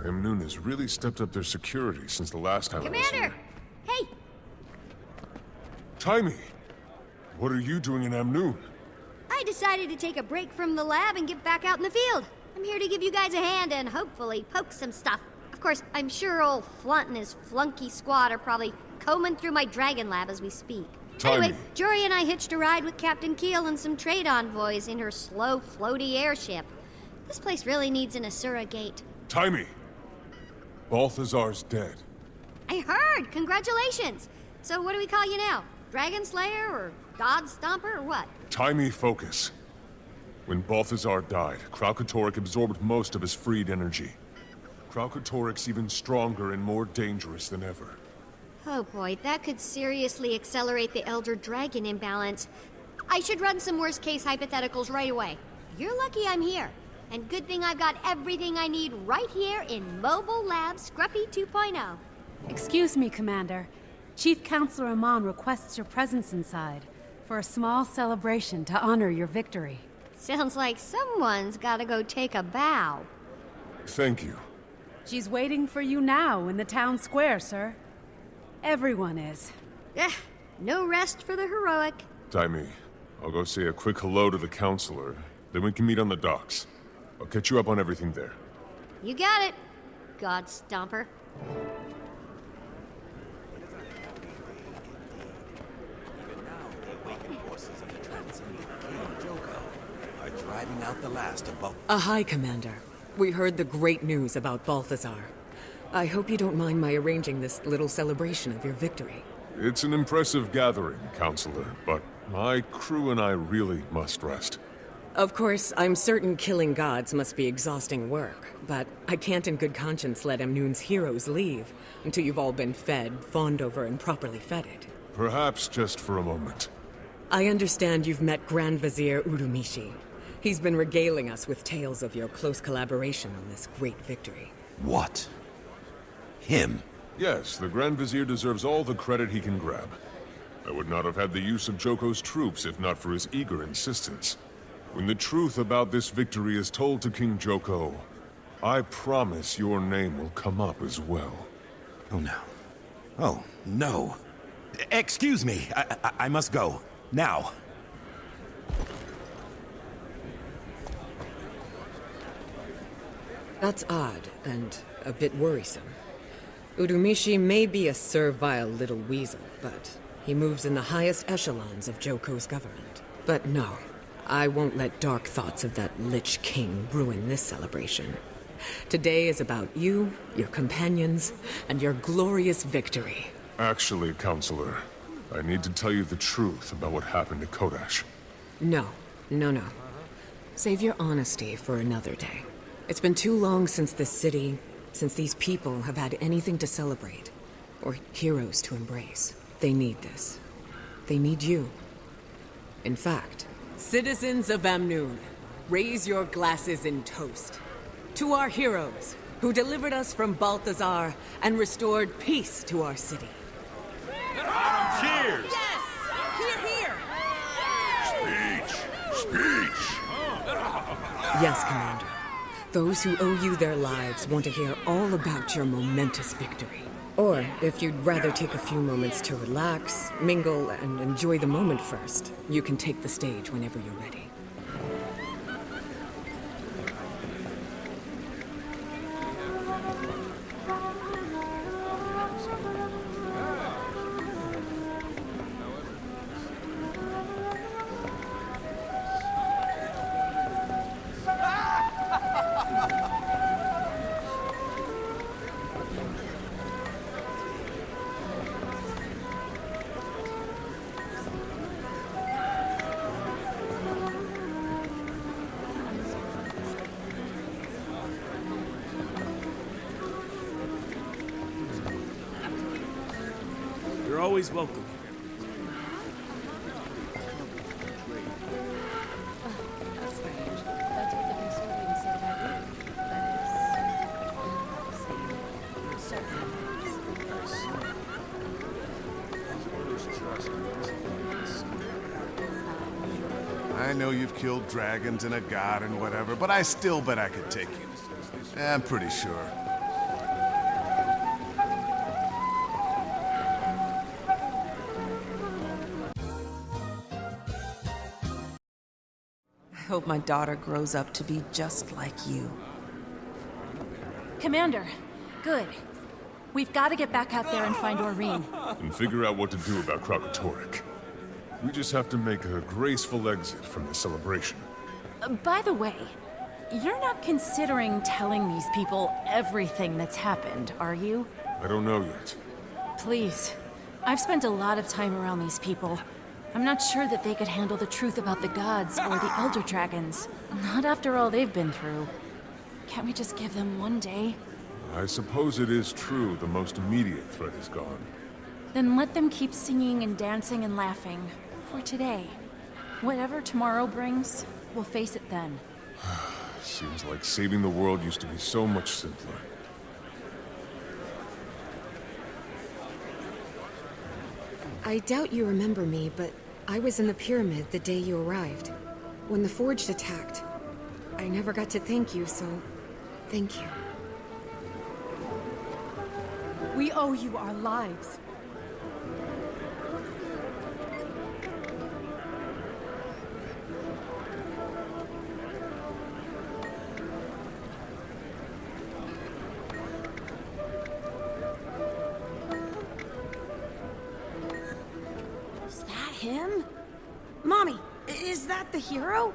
Amnoon has really stepped up their security since the last time I was Commander! here. Hey! Taimi! What are you doing in Amnoon? I decided to take a break from the lab and get back out in the field. I'm here to give you guys a hand and hopefully poke some stuff. Of course, I'm sure old Flunt and his flunky squad are probably combing through my dragon lab as we speak. Taimi. Anyway, Jory and I hitched a ride with Captain Keel and some trade envoys in her slow, floaty airship. This place really needs an Asura gate. Taimi! Balthazar's dead. I heard! Congratulations! So what do we call you now? Dragon Slayer or God Stomper or what? Taimi, focus. When Balthazar died, Kralkatorrik absorbed most of his freed energy. Kralkatorrik's even stronger and more dangerous than ever. Oh boy, that could seriously accelerate the Elder Dragon imbalance. I should run some worst-case hypotheticals right away. You're lucky I'm here. And good thing I've got everything I need right here in Mobile Lab Scruffy 2.0. Excuse me, Commander. Chief Counselor Amon requests your presence inside for a small celebration to honor your victory. Sounds like someone's gotta go take a bow. Thank you. She's waiting for you now in the town square, sir. Everyone is. No rest for the heroic. Taimi, I'll go say a quick hello to the counselor, then we can meet on the docks. I'll catch you up on everything there. You got it, God Stomper. Driving out the last of both. Hi, Commander. We heard the great news about Balthazar. I hope you don't mind my arranging this little celebration of your victory. It's an impressive gathering, Counselor, but my crew and I really must rest. Of course, I'm certain killing gods must be exhausting work, but I can't in good conscience let Amnoon's heroes leave until you've all been fed, fawned over, and properly feted. Perhaps just for a moment. I understand you've met Grand Vizier Urumishi. He's been regaling us with tales of your close collaboration on this great victory. What? Him? Yes, the Grand Vizier deserves all the credit he can grab. I would not have had the use of Joko's troops if not for his eager insistence. When the truth about this victory is told to King Joko, I promise your name will come up as well. Oh no. Oh, no. Excuse me, I must go. Now. That's odd, and a bit worrisome. Urumishi may be a servile little weasel, but he moves in the highest echelons of Joko's government. But no, I won't let dark thoughts of that Lich King ruin this celebration. Today is about you, your companions, and your glorious victory. Actually, Counselor, I need to tell you the truth about what happened to Kodash. No. Save your honesty for another day. It's been too long since this city, since these people have had anything to celebrate, or heroes to embrace. They need this. They need you. In fact, citizens of Amnoon, raise your glasses in toast to our heroes who delivered us from Balthazar and restored peace to our city. Cheers! Yes! Hear, hear! Speech! Yes, Commander. Those who owe you their lives want to hear all about your momentous victory. Or, if you'd rather take a few moments to relax, mingle, and enjoy the moment first, you can take the stage whenever you're ready. You're always welcome here. That's strange. That's what the custodian said about you. I know you've killed dragons and a god and whatever, but I still bet I could take you. I'm pretty sure. hope my daughter grows up to be just like you. Commander, good. We've got to get back out there and find Aurene. And figure out what to do about Kralkatorrik. We just have to make a graceful exit from the celebration. By the way, you're not considering telling these people everything that's happened, are you? I don't know yet. Please. I've spent a lot of time around these people. I'm not sure that they could handle the truth about the gods or the Elder Dragons. Not after all they've been through. Can't we just give them one day? I suppose it is true the most immediate threat is gone. Then let them keep singing and dancing and laughing. For today. Whatever tomorrow brings, we'll face it then. Seems like saving the world used to be so much simpler. I doubt you remember me, but I was in the pyramid the day you arrived. When the Forged attacked. I never got to thank you, so thank you. We owe you our lives. Is that him? Mommy, is that the hero?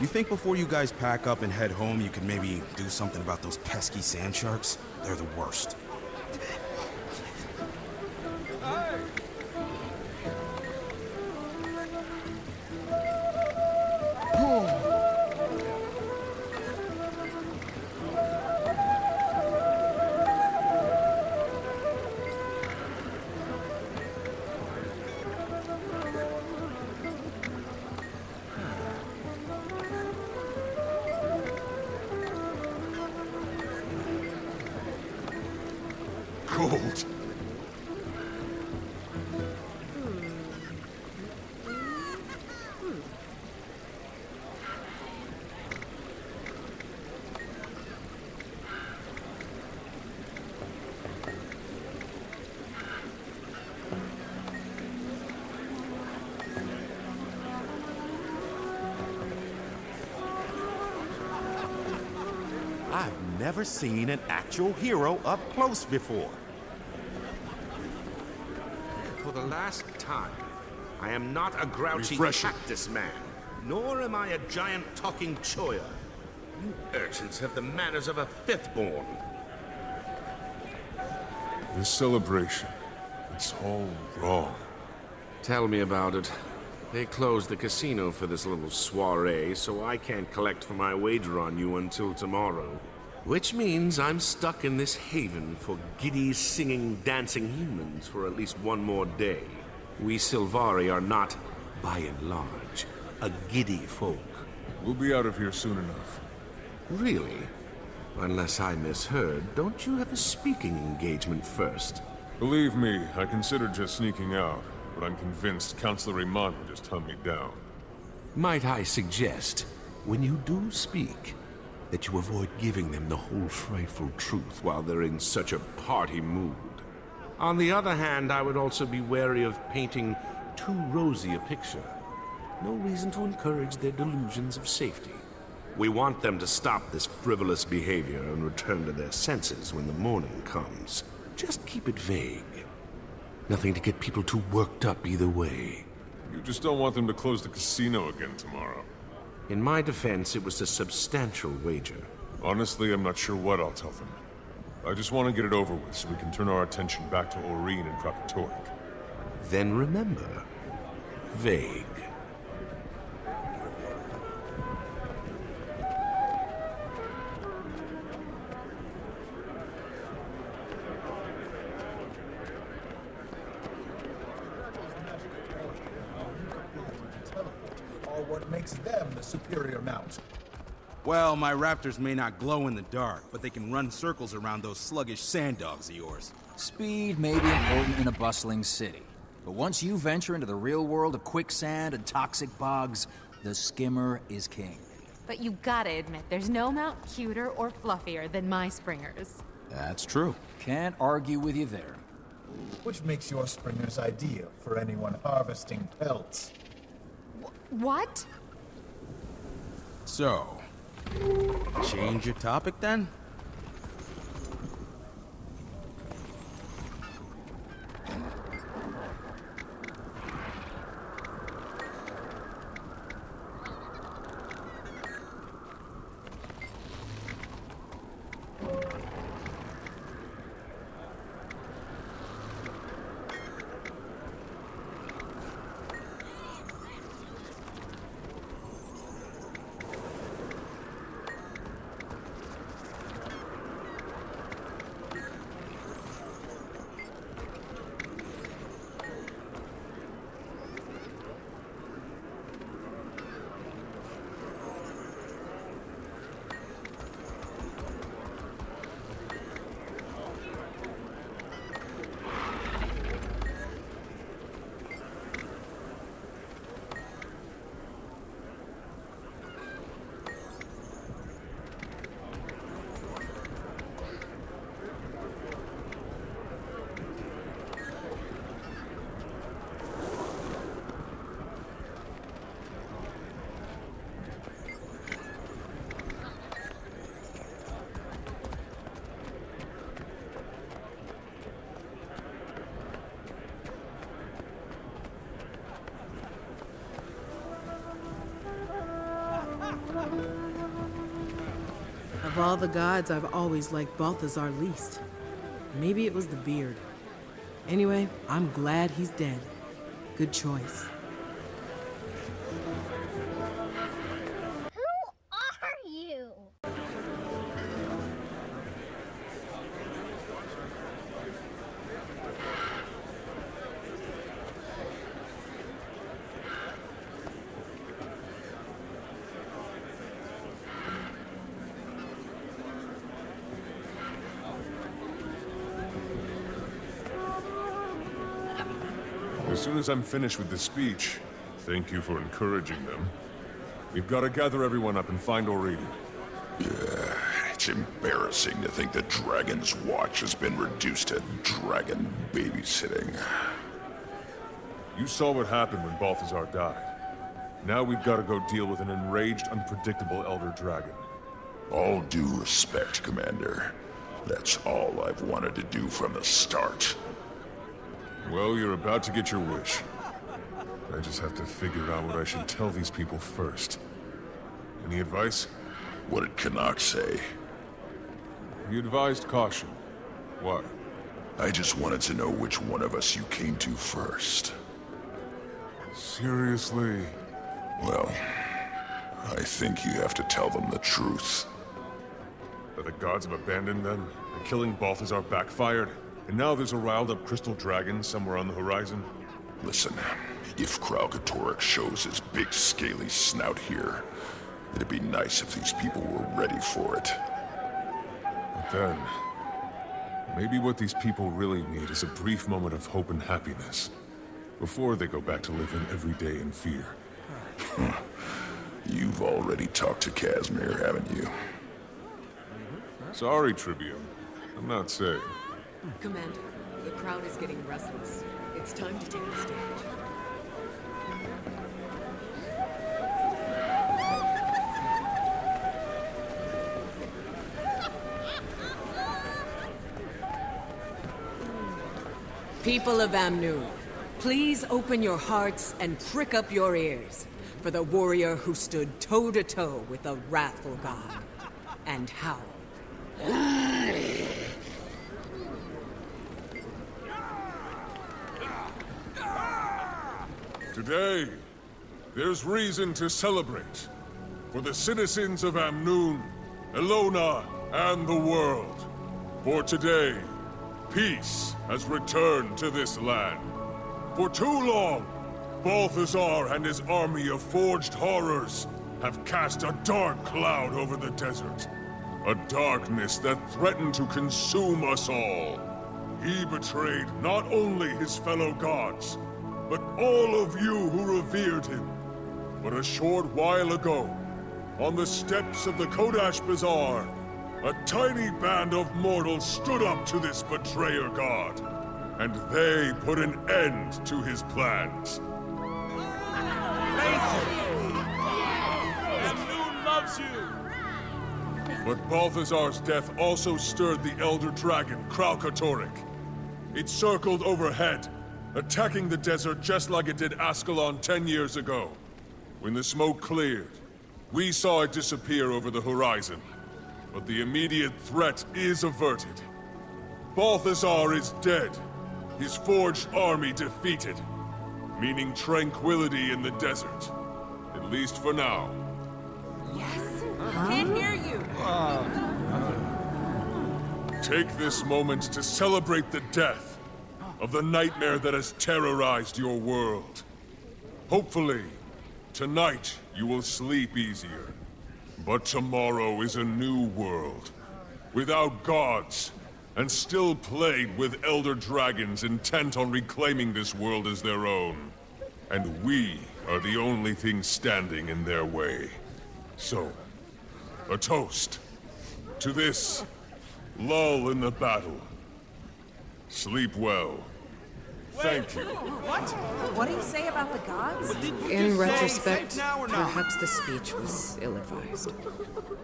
You think before you guys pack up and head home, you could maybe do something about those pesky sand sharks? They're the worst. Cold. I've never seen an actual hero up close before. For the last time, I am not a grouchy Refreshing. cactus man, nor am I a giant talking choya. You urchins have the manners of a fifth-born. This celebration, it's all wrong. Tell me about it. They closed the casino for this little soiree, so I can't collect for my wager on you until tomorrow. Which means I'm stuck in this haven for giddy, singing, dancing humans for at least one more day. We Sylvari are not, by and large, a giddy folk. We'll be out of here soon enough. Really? Unless I misheard, don't you have a speaking engagement first? Believe me, I considered just sneaking out, but I'm convinced Counselor Iman would just hunt me down. Might I suggest, when you do speak, that you avoid giving them the whole frightful truth while they're in such a party mood. On the other hand, I would also be wary of painting too rosy a picture. No reason to encourage their delusions of safety. We want them to stop this frivolous behavior and return to their senses when the morning comes. Just keep it vague. Nothing to get people too worked up either way. You just don't want them to close the casino again tomorrow. In my defense, it was a substantial wager. Honestly, I'm not sure what I'll tell them. I just want to get it over with so we can turn our attention back to Aurene and Kralkatorrik. Then remember, vague. makes them the superior mount. Well, my raptors may not glow in the dark, but they can run circles around those sluggish sand dogs of yours. Speed may be important in a bustling city, but once you venture into the real world of quicksand and toxic bogs, the skimmer is king. But you gotta admit, there's no mount cuter or fluffier than my springers. That's true. Can't argue with you there. Which makes your springers ideal for anyone harvesting pelts. What? So, change your topic then? Of all the gods, I've always liked Balthazar least. Maybe it was the beard. Anyway, I'm glad he's dead. Good choice. Who are you? As soon as I'm finished with the speech, thank you for encouraging them. We've got to gather everyone up and find Aurene. Yeah, it's embarrassing to think that Dragon's Watch has been reduced to dragon babysitting. You saw what happened when Balthazar died. Now we've got to go deal with an enraged, unpredictable Elder Dragon. All due respect, Commander. That's all I've wanted to do from the start. Well, you're about to get your wish. I just have to figure out what I should tell these people first. Any advice? What did Canuck say? He advised caution. Why? I just wanted to know which one of us you came to first. Seriously? Well, I think you have to tell them the truth. That the gods have abandoned them, and killing Balthazar backfired, and now there's a riled-up crystal dragon somewhere on the horizon? Listen, if Kralkatorrik shows his big scaly snout here, it'd be nice if these people were ready for it. But then, maybe what these people really need is a brief moment of hope and happiness, before they go back to living every day in fear. You've already talked to Casimir, haven't you? Sorry, Tribune. I'm not saying. Commander, the crowd is getting restless. It's time to take the stage. People of Amnoon, please open your hearts and prick up your ears for the warrior who stood toe-to-toe with the wrathful god, and howled. Today, there's reason to celebrate. For the citizens of Amnoon, Elona, and the world. For today, peace has returned to this land. For too long, Balthazar and his army of forged horrors have cast a dark cloud over the desert. A darkness that threatened to consume us all. He betrayed not only his fellow gods, but all of you who revered him. But a short while ago, on the steps of the Kodash Bazaar, a tiny band of mortals stood up to this betrayer god, and they put an end to his plans. Loves you! But Balthazar's death also stirred the Elder Dragon, Kralkatorrik. It circled overhead, attacking the desert just like it did Ascalon 10 years ago. When the smoke cleared, we saw it disappear over the horizon. But the immediate threat is averted. Balthazar is dead, his forged army defeated, meaning tranquility in the desert. At least for now. Can't hear you. Take this moment to celebrate the death of the nightmare that has terrorized your world. Hopefully, tonight you will sleep easier. But tomorrow is a new world, without gods, and still plagued with elder dragons intent on reclaiming this world as their own. And we are the only thing standing in their way. So, a toast to this lull in the battle. Sleep well. Thank you. What? What do you say about the gods? In retrospect, perhaps the speech was ill-advised.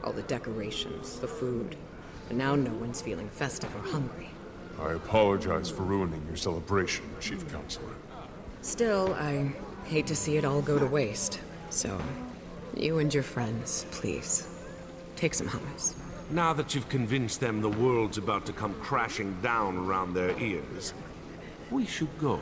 All the decorations, the food, and now no one's feeling festive or hungry. I apologize for ruining your celebration, Chief Counselor. Still, I hate to see it all go to waste. So, you and your friends, please, take some hummus. Now that you've convinced them the world's about to come crashing down around their ears, we should go.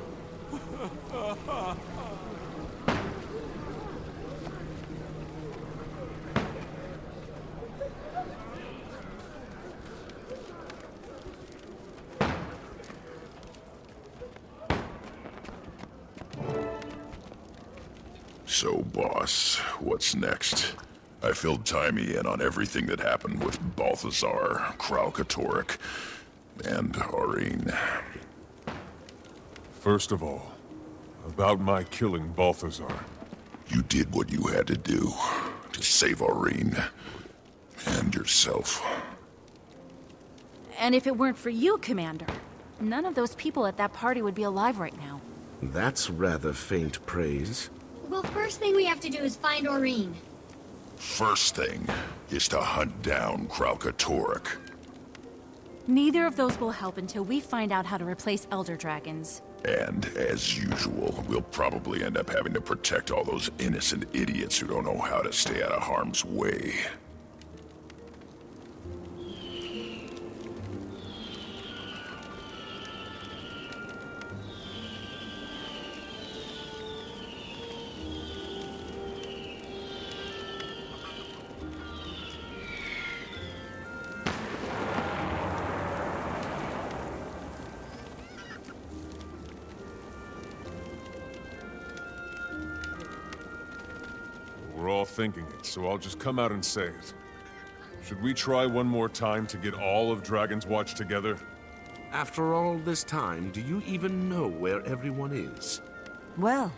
So, boss, what's next? I filled Timey in on everything that happened with Balthazar, Kralkatorrik, and Arene. First of all, about my killing Balthazar. You did what you had to do to save Arene and yourself. And if it weren't for you, Commander, none of those people at that party would be alive right now. That's rather faint praise. Well, first thing we have to do is find Arene. First thing is to hunt down Kralkatorrik. Neither of those will help until we find out how to replace Elder Dragons. And, as usual, we'll probably end up having to protect all those innocent idiots who don't know how to stay out of harm's way. We're all thinking it, so I'll just come out and say it. Should we try one more time to get all of Dragon's Watch together? After all this time, do you even know where everyone is? Well,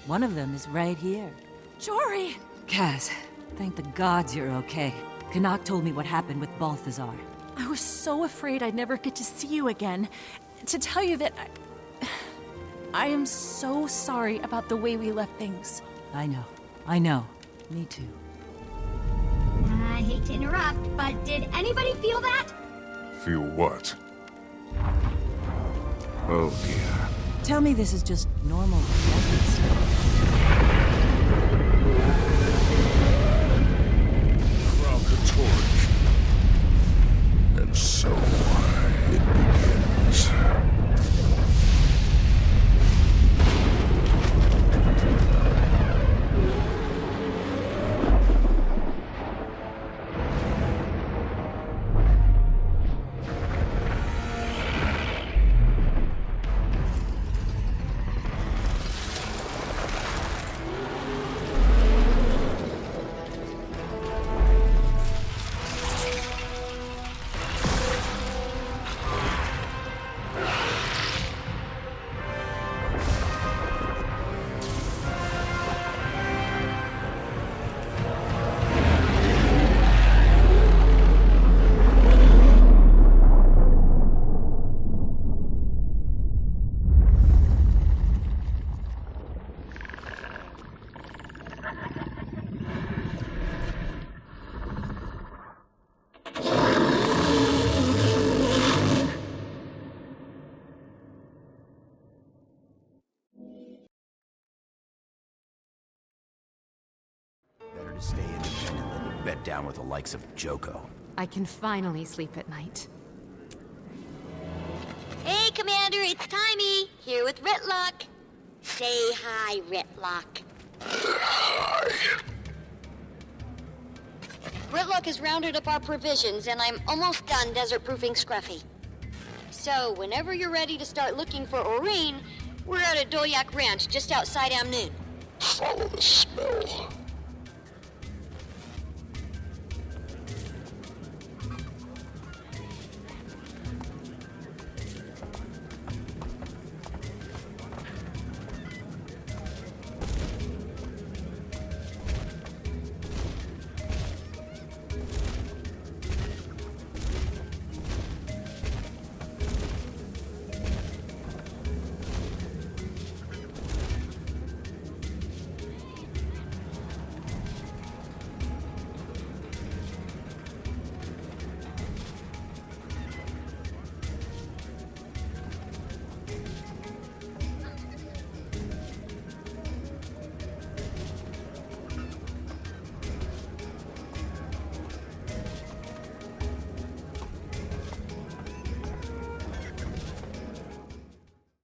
one of them is right here. Jory! Kaz, thank the gods you're okay. Canuck told me what happened with Balthazar. I was so afraid I'd never get to see you again. To tell you that I am so sorry about the way we left things. I know. Me too. I hate to interrupt, but did anybody feel that? Feel what? Oh dear. Tell me this is just normal Kralkatorrik. And so, it begins. likes of Joko. I can finally sleep at night. Hey, Commander, it's Timey, here with Ritlock. Say hi, Ritlock. Hi. Ritlock has rounded up our provisions, and I'm almost done desert-proofing Scruffy. So, whenever you're ready to start looking for Aurene, we're at a Doyak Ranch just outside Amnoon. Follow the smell.